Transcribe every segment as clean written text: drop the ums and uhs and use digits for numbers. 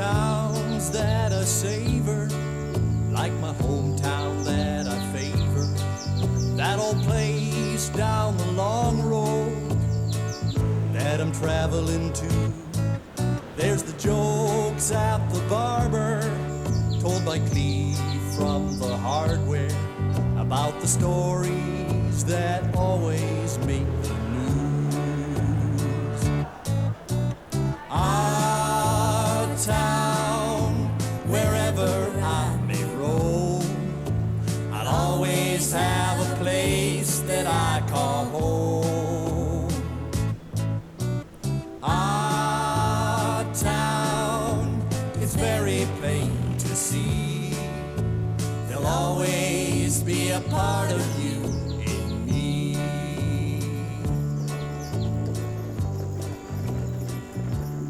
towns that I savor, like my hometown that I favor, that old place down the long road that I'm traveling to. There's the jokes at the barber, told by Cleve from the hardware, about the stories that always make the news. Our town, wherever I may roam, I'll always have a place that I call home. Our town, it's very plain to see, there'll always be a part of you in me.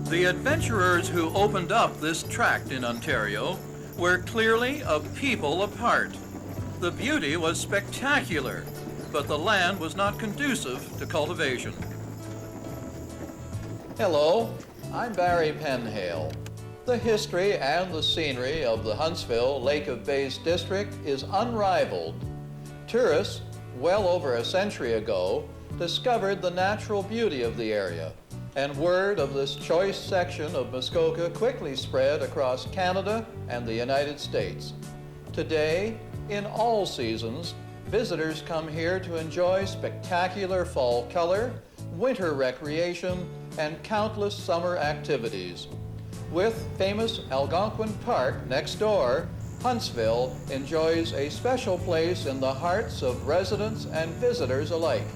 The adventurers who opened up this tract in Ontario were clearly a people apart. The beauty was spectacular, but the land was not conducive to cultivation. Hello, I'm Barry Penhale. The history and the scenery of the Huntsville Lake of Bays district is unrivaled. Tourists, well over a century ago, discovered the natural beauty of the area, and word of this choice section of Muskoka quickly spread across Canada and the United States. Today, in all seasons, visitors come here to enjoy spectacular fall color, winter recreation, and countless summer activities. With famous Algonquin Park next door, Huntsville enjoys a special place in the hearts of residents and visitors alike.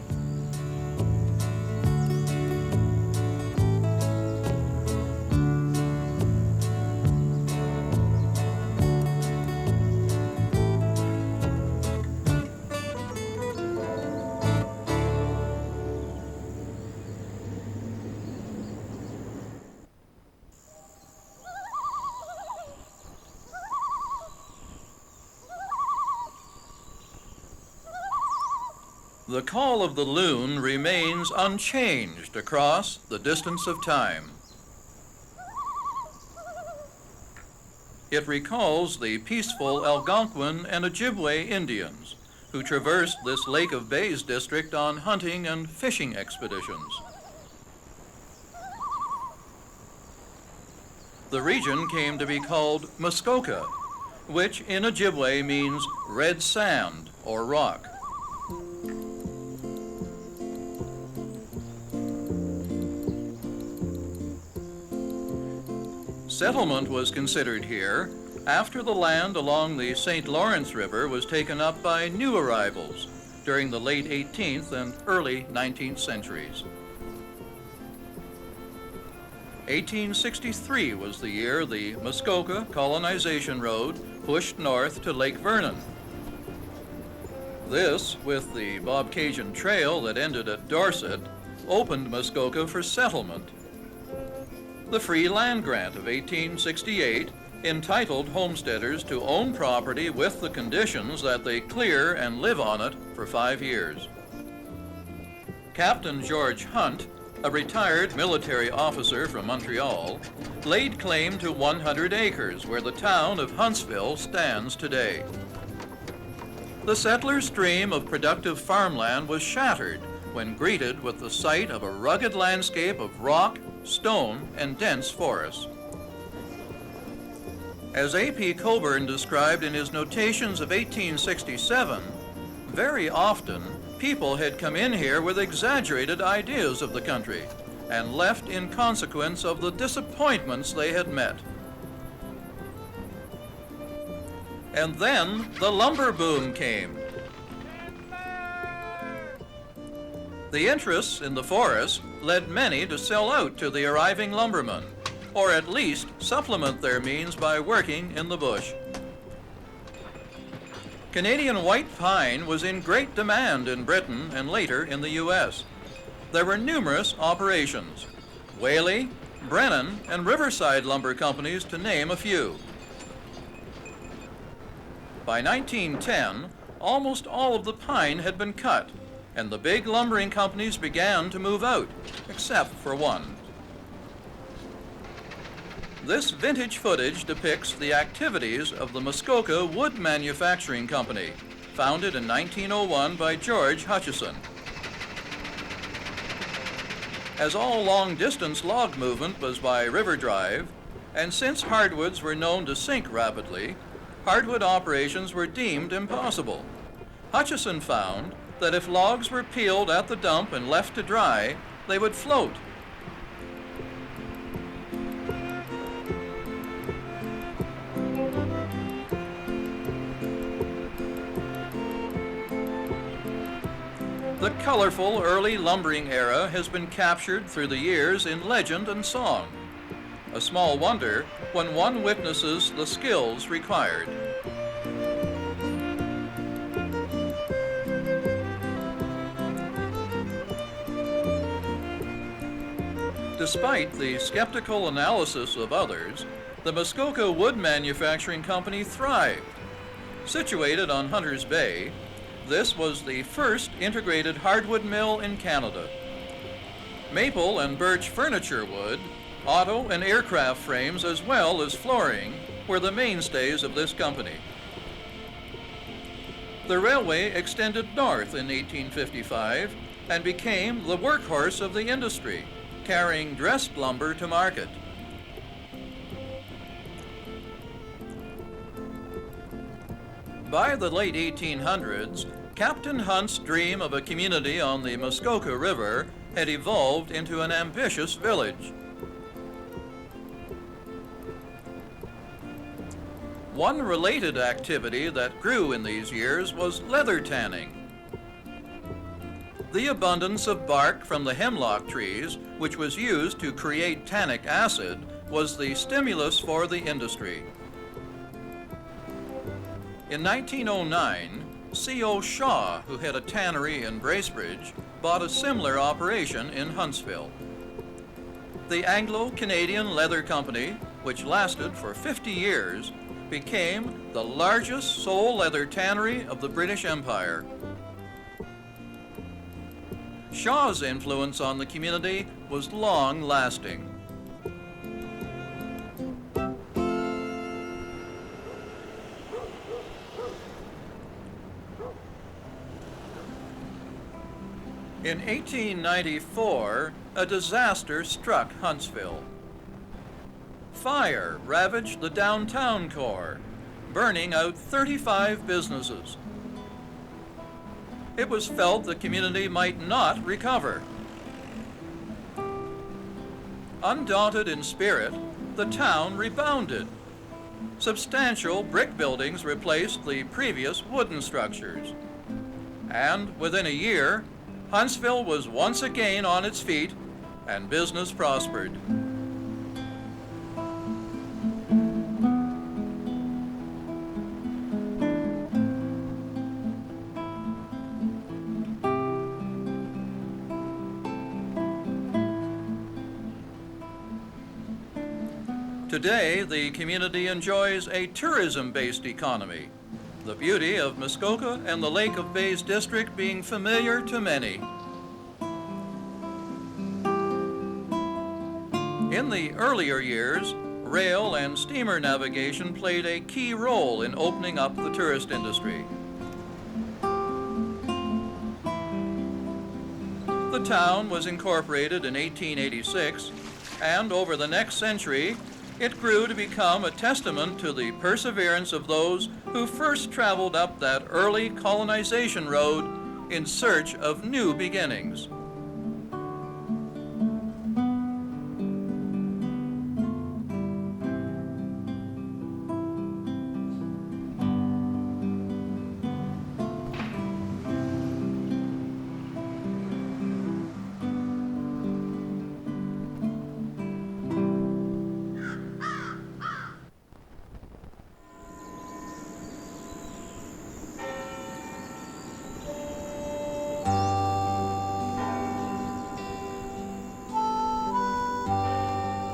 The call of the loon remains unchanged across the distance of time. It recalls the peaceful Algonquin and Ojibwe Indians who traversed this Lake of Bays district on hunting and fishing expeditions. The region came to be called Muskoka, which in Ojibwe means red sand or rock. Settlement was considered here after the land along the St. Lawrence River was taken up by new arrivals during the late 18th and early 19th centuries. 1863 was the year the Muskoka Colonization Road pushed north to Lake Vernon. This, with the Bobcaygeon Trail that ended at Dorset, opened Muskoka for settlement. The Free Land Grant of 1868 entitled homesteaders to own property with the conditions that they clear and live on it for 5 years. Captain George Hunt, a retired military officer from Montreal, laid claim to 100 acres where the town of Huntsville stands today. The settlers' dream of productive farmland was shattered when greeted with the sight of a rugged landscape of rock, stone, and dense forests. As A.P. Coburn described in his notations of 1867, very often people had come in here with exaggerated ideas of the country and left in consequence of the disappointments they had met. And then the lumber boom came. The interests in the forest led many to sell out to the arriving lumbermen, or at least supplement their means by working in the bush. Canadian white pine was in great demand in Britain and later in the U.S. There were numerous operations: Whaley, Brennan, and Riverside Lumber Companies, to name a few. By 1910, almost all of the pine had been cut, and the big lumbering companies began to move out, except for one. This vintage footage depicts the activities of the Muskoka Wood Manufacturing Company, founded in 1901 by George Hutchison. As all long-distance log movement was by river drive, and since hardwoods were known to sink rapidly, hardwood operations were deemed impossible. Hutchison found that if logs were peeled at the dump and left to dry, they would float. The colorful early lumbering era has been captured through the years in legend and song. A small wonder when one witnesses the skills required. Despite the skeptical analysis of others, the Muskoka Wood Manufacturing Company thrived. Situated on Hunters Bay, this was the first integrated hardwood mill in Canada. Maple and birch furniture wood, auto and aircraft frames, as well as flooring, were the mainstays of this company. The railway extended north in 1855 and became the workhorse of the industry, carrying dressed lumber to market. By the late 1800s, Captain Hunt's dream of a community on the Muskoka River had evolved into an ambitious village. One related activity that grew in these years was leather tanning. The abundance of bark from the hemlock trees, which was used to create tannic acid, was the stimulus for the industry. In 1909, C.O. Shaw, who had a tannery in Bracebridge, bought a similar operation in Huntsville. The Anglo-Canadian Leather Company, which lasted for 50 years, became the largest sole leather tannery of the British Empire. Shaw's influence on the community was long-lasting. In 1894, a disaster struck Huntsville. Fire ravaged the downtown core, burning out 35 businesses. It was felt the community might not recover. Undaunted in spirit, the town rebounded. Substantial brick buildings replaced the previous wooden structures. And within a year, Huntsville was once again on its feet and business prospered. Today, the community enjoys a tourism-based economy, the beauty of Muskoka and the Lake of Bays district being familiar to many. In the earlier years, rail and steamer navigation played a key role in opening up the tourist industry. The town was incorporated in 1886, and over the next century, it grew to become a testament to the perseverance of those who first traveled up that early colonization road in search of new beginnings.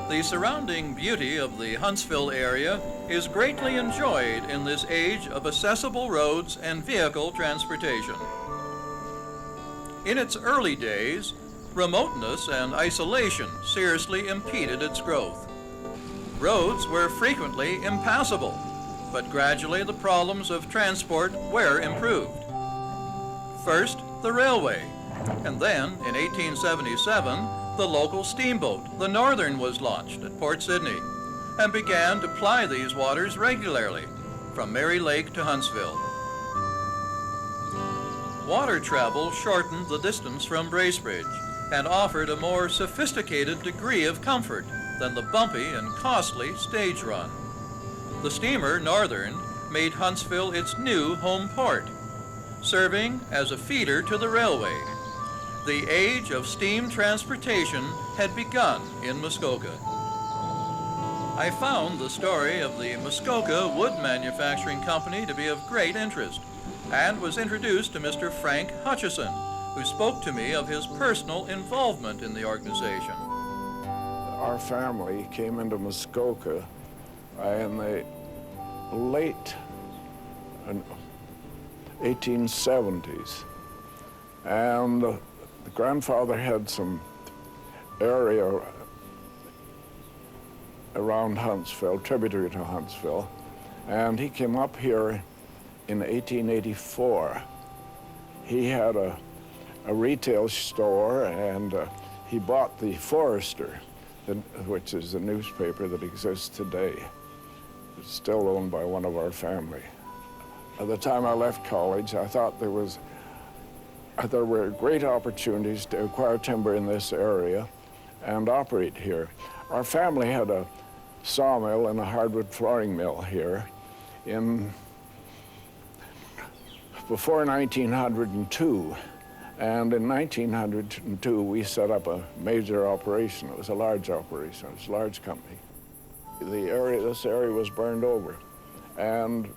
The surrounding beauty of the Huntsville area is greatly enjoyed in this age of accessible roads and vehicle transportation. In its early days, remoteness and isolation seriously impeded its growth. Roads were frequently impassable, but gradually the problems of transport were improved. First, the railway, and then in 1877, the local steamboat, the Northern, was launched at Port Sydney and began to ply these waters regularly from Mary Lake to Huntsville. Water travel shortened the distance from Bracebridge and offered a more sophisticated degree of comfort than the bumpy and costly stage run. The steamer Northern made Huntsville its new home port, serving as a feeder to the railway. The age of steam transportation had begun in Muskoka. I found the story of the Muskoka Wood Manufacturing Company to be of great interest and was introduced to Mr. Frank Hutchison, who spoke to me of his personal involvement in the organization. Our family came into Muskoka in the late 1870s, and the grandfather had some area around Huntsville, tributary to Huntsville, and he came up here in 1884. He had a retail store, and he bought the Forester, which is the newspaper that exists today. It's still owned by one of our family. At the time I left college, I thought there were great opportunities to acquire timber in this area and operate here. Our family had a sawmill and a hardwood flooring mill here before 1902. And in 1902, we set up a major operation. It was a large operation. It was a large company. This area was burned over. And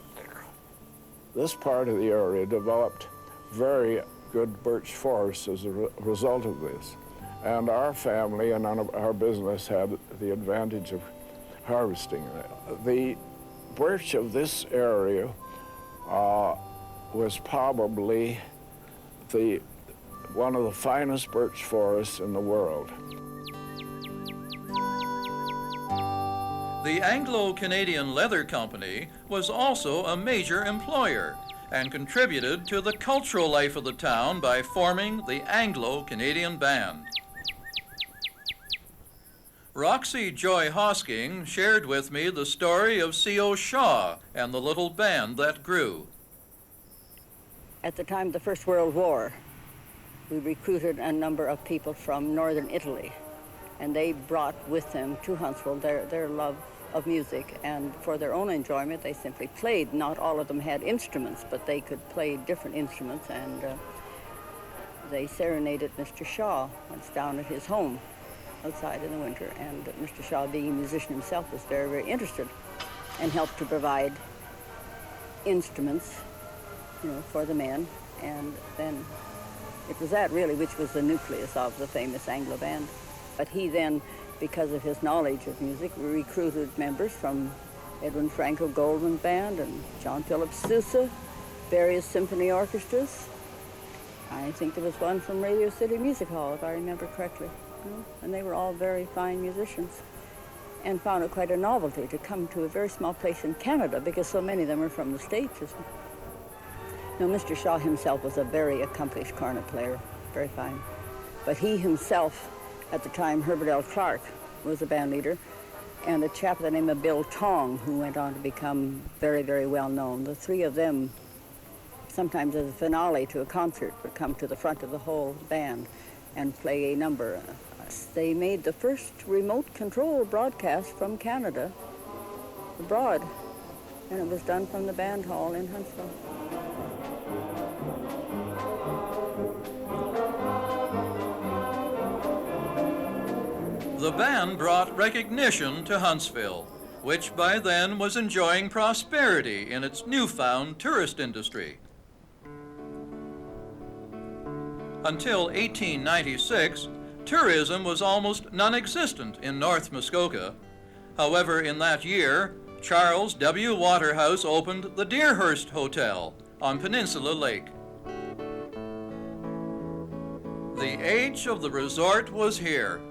this part of the area developed very good birch forests as a result of this. And our family and our business had the advantage of harvesting it. The birch of this area was probably one of the finest birch forests in the world. The Anglo-Canadian Leather Company was also a major employer and contributed to the cultural life of the town by forming the Anglo-Canadian Band. Roxy Joy Hosking shared with me the story of C.O. Shaw and the little band that grew. At the time of the First World War, we recruited a number of people from northern Italy, and they brought with them to Huntsville their love of music, and for their own enjoyment they simply played. Not all of them had instruments, but they could play different instruments, and they serenaded Mr. Shaw once down at his home outside in the winter, and Mr. Shaw, being a musician himself, was very, very interested and helped to provide instruments, for the men. And then it was that really which was the nucleus of the famous Anglo Band. But he then, because of his knowledge of music, recruited members from Edwin Franco Goldman Band and John Philip Sousa, various symphony orchestras. I think there was one from Radio City Music Hall, if I remember correctly. And they were all very fine musicians, and found it quite a novelty to come to a very small place in Canada, because so many of them are from the States. Now, Mr. Shaw himself was a very accomplished cornet player, very fine. But he himself, at the time, Herbert L. Clark was the band leader, and a chap by the name of Bill Tong, who went on to become very, very well known. The three of them, sometimes as a finale to a concert, would come to the front of the whole band and play a number. They made the first remote control broadcast from Canada abroad, and it was done from the band hall in Huntsville. The band brought recognition to Huntsville, which by then was enjoying prosperity in its newfound tourist industry. Until 1896, tourism was almost non-existent in North Muskoka. However, in that year, Charles W. Waterhouse opened the Deerhurst Hotel on Peninsula Lake. The age of the resort was here.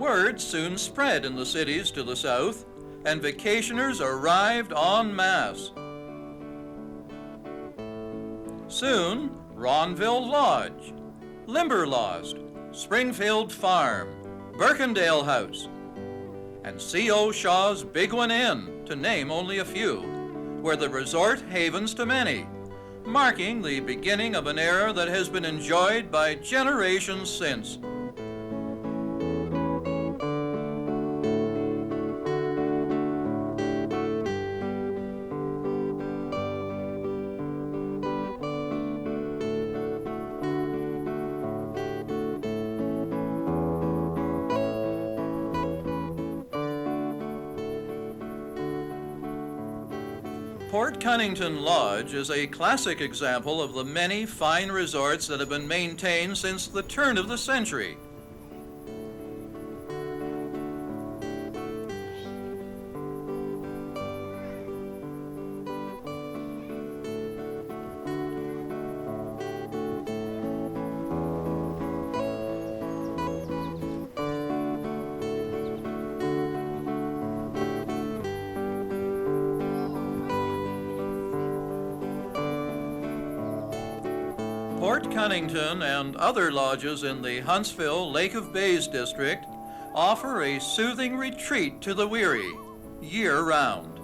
Word soon spread in the cities to the south, and vacationers arrived en masse. Soon, Ronville Lodge, Limberlost, Springfield Farm, Birkendale House, and C.O. Shaw's Big One Inn, to name only a few, were the resort havens to many, marking the beginning of an era that has been enjoyed by generations since. Port Cunnington Lodge is a classic example of the many fine resorts that have been maintained since the turn of the century. Port Cunnington and other lodges in the Huntsville Lake of Bays district offer a soothing retreat to the weary, year-round.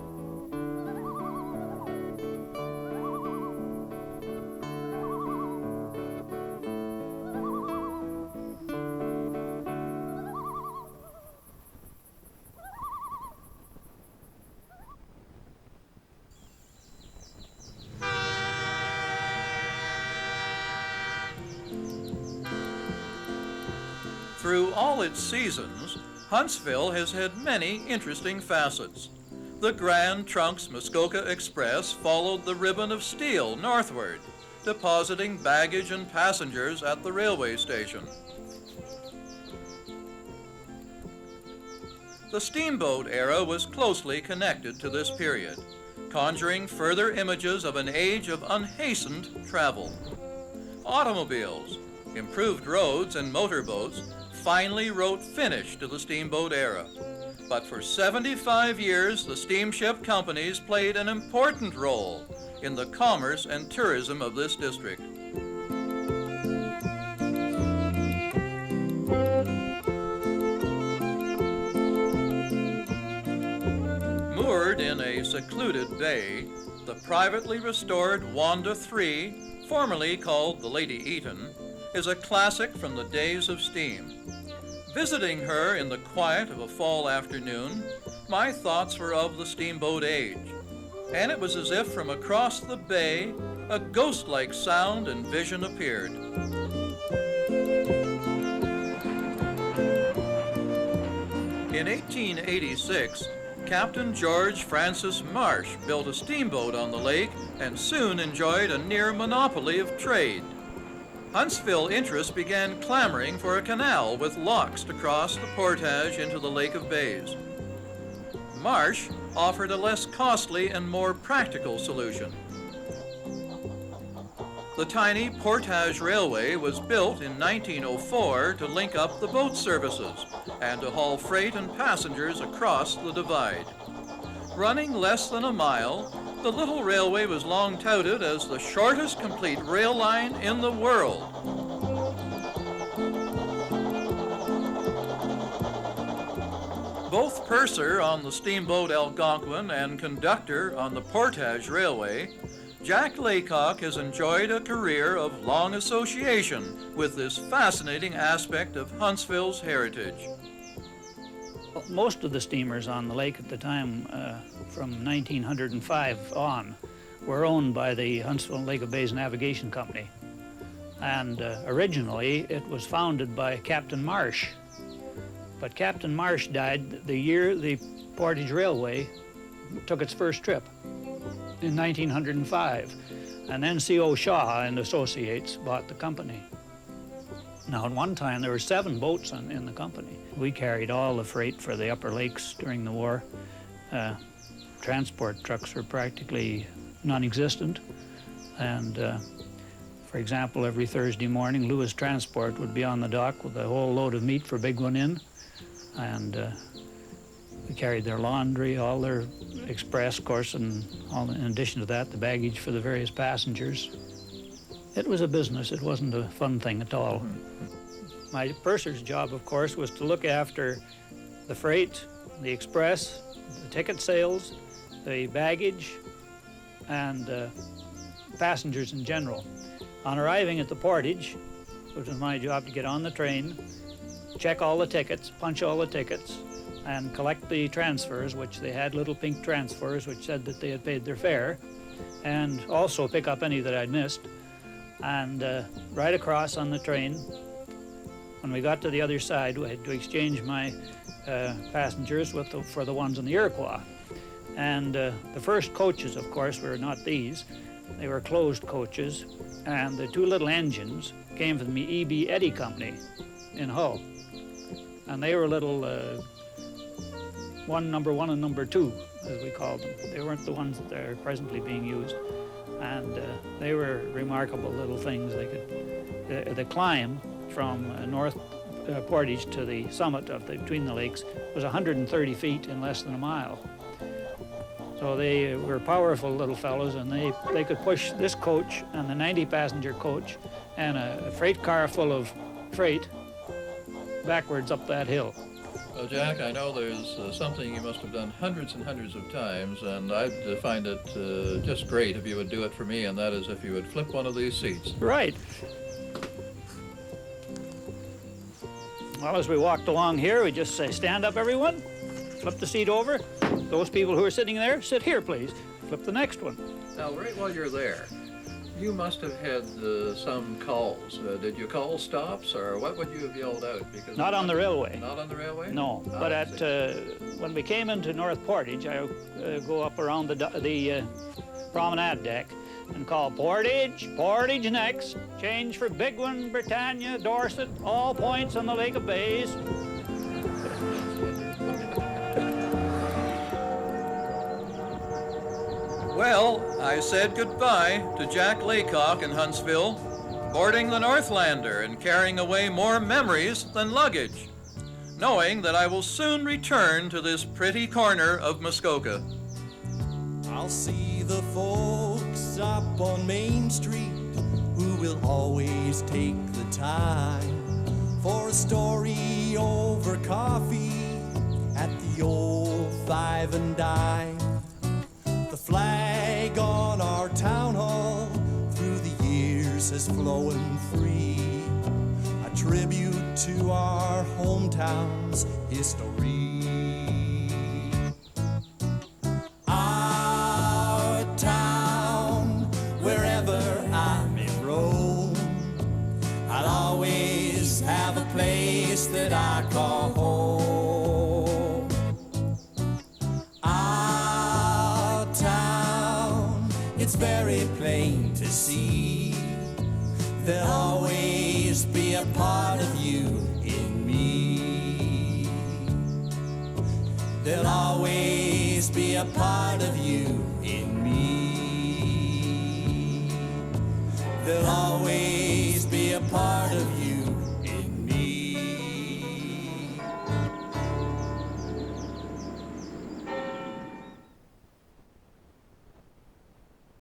Through all its seasons, Huntsville has had many interesting facets. The Grand Trunk's Muskoka Express followed the ribbon of steel northward, depositing baggage and passengers at the railway station. The steamboat era was closely connected to this period, conjuring further images of an age of unhastened travel. Automobiles, improved roads, and motorboats finally wrote finish to the steamboat era. But for 75 years, the steamship companies played an important role in the commerce and tourism of this district. Moored in a secluded bay, the privately restored Wanda III, formerly called the Lady Eaton, is a classic from the days of steam. Visiting her in the quiet of a fall afternoon, my thoughts were of the steamboat age, and it was as if from across the bay a ghost-like sound and vision appeared. In 1886, Captain George Francis Marsh built a steamboat on the lake and soon enjoyed a near monopoly of trade. Huntsville interests began clamoring for a canal with locks to cross the Portage into the Lake of Bays. Marsh offered a less costly and more practical solution. The tiny Portage Railway was built in 1904 to link up the boat services and to haul freight and passengers across the divide. Running less than a mile, the little railway was long touted as the shortest complete rail line in the world. Both purser on the steamboat Algonquin and conductor on the Portage Railway, Jack Laycock has enjoyed a career of long association with this fascinating aspect of Huntsville's heritage. Most of the steamers on the lake at the time, from 1905 on, were owned by the Huntsville Lake of Bays Navigation Company. And originally, it was founded by Captain Marsh. But Captain Marsh died the year the Portage Railway took its first trip, in 1905. And then C.O. Shaw and Associates bought the company. Now, at one time, there were 7 boats in the company. We carried all the freight for the upper lakes during the war. Transport trucks were practically non-existent. And for example, every Thursday morning, Lewis Transport would be on the dock with a whole load of meat for Big One Inn. and we carried their laundry, all their express, of course, and all, in addition to that, the baggage for the various passengers. It was a business. It wasn't a fun thing at all. My purser's job, of course, was to look after the freight, the express, the ticket sales, the baggage, and passengers in general. On arriving at the Portage, it was my job to get on the train, check all the tickets, punch all the tickets, and collect the transfers, which they had little pink transfers which said that they had paid their fare, and also pick up any that I'd missed, and ride across on the train. When we got to the other side, we had to exchange my passengers for the ones on the Iroquois. And the first coaches, of course, were not these. They were closed coaches, and the two little engines came from the E.B. Eddy Company in Hull. And they were little number one and number two, as we called them. They weren't the ones that are presently being used. And they were remarkable little things. They could, the climb from North Portage to the summit of between the lakes was 130 feet in less than a mile. So they were powerful little fellows, and they could push this coach and the 90-passenger coach and a freight car full of freight backwards up that hill. Well, Jack, I know there's something you must have done hundreds and hundreds of times, and I'd find it just great if you would do it for me, and that is if you would flip one of these seats. Right. Well, as we walked along here, we just say, stand up, everyone. Flip the seat over. Those people who are sitting there, sit here, please. Flip the next one. Now, right while you're there, you must have had some calls. Did you call stops, or what would you have yelled out? Because Not on the railway. Not on the railway? No, but when we came into North Portage, I go up around the promenade deck and call Portage, Portage next. Change for Big One, Britannia, Dorset, all points on the Lake of Bays. Well, I said goodbye to Jack Laycock in Huntsville, boarding the Northlander and carrying away more memories than luggage, knowing that I will soon return to this pretty corner of Muskoka. I'll see the folks up on Main Street who will always take the time for a story over coffee at the old Five and Dime. The flag on our town hall through the years has flown free, a tribute to our hometown's history. Our town, wherever I may roam, I'll always have a place that I call home. It's very plain to see there'll always be a part of you in me. There'll always be a part of you in me. There'll